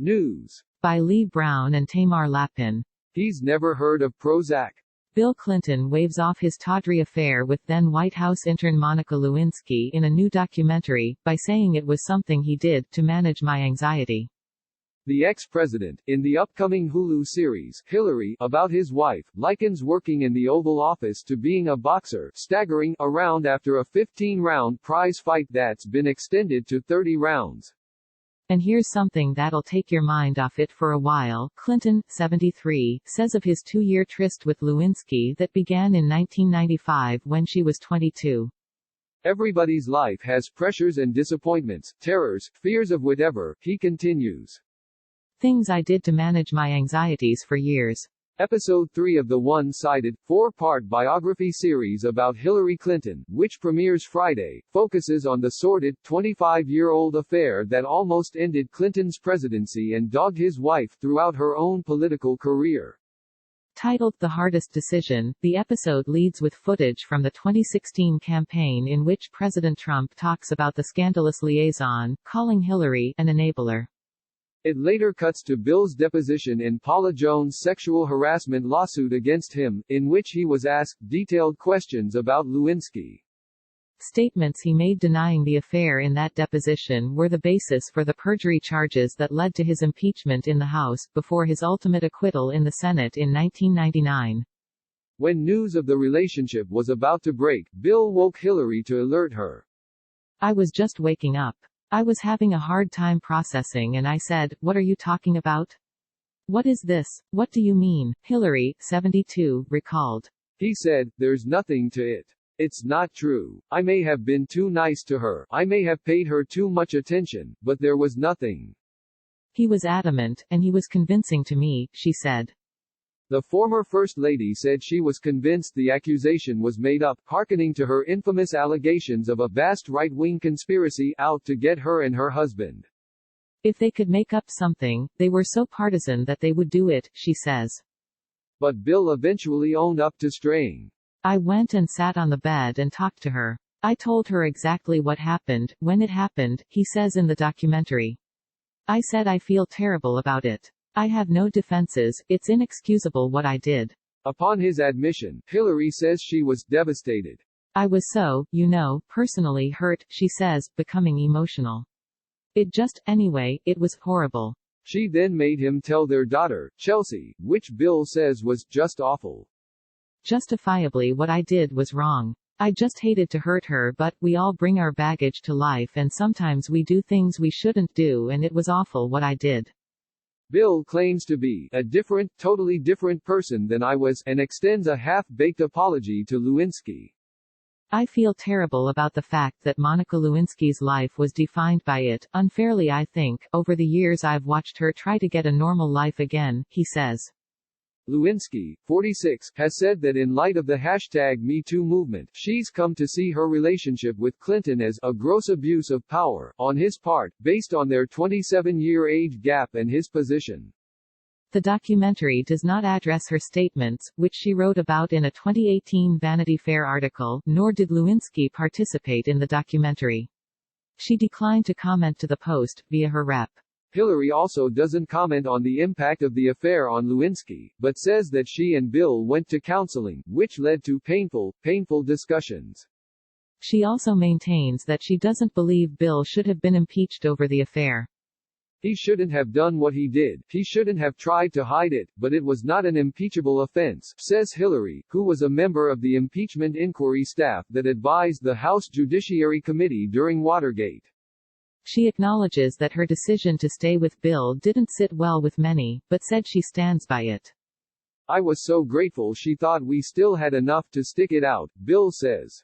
News. By Lee Brown and Tamar Lapin. He's never heard of Prozac. Bill Clinton waves off his tawdry affair with then White House intern Monica Lewinsky in a new documentary, by saying it was something he did to manage my anxiety. The ex-president, in the upcoming Hulu series, Hillary, about his wife, likens working in the Oval Office to being a boxer, staggering around after a 15-round prize fight that's been extended to 30 rounds. And here's something that'll take your mind off it for a while. Clinton, 73, says of his 2-year tryst with Lewinsky that began in 1995 when she was 22. Everybody's life has pressures and disappointments, terrors, fears of whatever, he continues. Things I did to manage my anxieties for years. Episode 3 of the one-sided, 4-part biography series about Hillary Clinton, which premieres Friday, focuses on the sordid, 25-year-old affair that almost ended Clinton's presidency and dogged his wife throughout her own political career. Titled The Hardest Decision, the episode leads with footage from the 2016 campaign in which President Trump talks about the scandalous liaison, calling Hillary an enabler. It later cuts to Bill's deposition in Paula Jones' sexual harassment lawsuit against him, in which he was asked detailed questions about Lewinsky. Statements he made denying the affair in that deposition were the basis for the perjury charges that led to his impeachment in the House, before his ultimate acquittal in the Senate in 1999. When news of the relationship was about to break, Bill woke Hillary to alert her. I was just waking up. I was having a hard time processing and I said, "What are you talking about? What is this? What do you mean?" Hillary, 72, recalled. He said, "There's nothing to it. It's not true. I may have been too nice to her. I may have paid her too much attention, but there was nothing." He was adamant, and he was convincing to me, she said. The former First Lady said she was convinced the accusation was made up, hearkening to her infamous allegations of a vast right-wing conspiracy out to get her and her husband. If they could make up something, they were so partisan that they would do it, she says. But Bill eventually owned up to straying. I went and sat on the bed and talked to her. I told her exactly what happened, when it happened, he says in the documentary. I said I feel terrible about it. I have no defenses, it's inexcusable what I did. Upon his admission, Hillary says she was devastated. I was so, personally hurt, she says, becoming emotional. Anyway, it was horrible. She then made him tell their daughter, Chelsea, which Bill says was just awful. Justifiably what I did was wrong. I just hated to hurt her, but we all bring our baggage to life and sometimes we do things we shouldn't do and it was awful what I did. Bill claims to be a totally different person than I was, and extends a half-baked apology to Lewinsky. I feel terrible about the fact that Monica Lewinsky's life was defined by it, unfairly I think. Over the years I've watched her try to get a normal life again, he says. Lewinsky, 46, has said that in light of the #MeToo movement, she's come to see her relationship with Clinton as a gross abuse of power, on his part, based on their 27-year age gap and his position. The documentary does not address her statements, which she wrote about in a 2018 Vanity Fair article, nor did Lewinsky participate in the documentary. She declined to comment to the Post, via her rep. Hillary also doesn't comment on the impact of the affair on Lewinsky, but says that she and Bill went to counseling, which led to painful discussions. She also maintains that she doesn't believe Bill should have been impeached over the affair. He shouldn't have done what he did, he shouldn't have tried to hide it, but it was not an impeachable offense, says Hillary, who was a member of the impeachment inquiry staff that advised the House Judiciary Committee during Watergate. She acknowledges that her decision to stay with Bill didn't sit well with many, but said she stands by it. I was so grateful she thought we still had enough to stick it out, Bill says.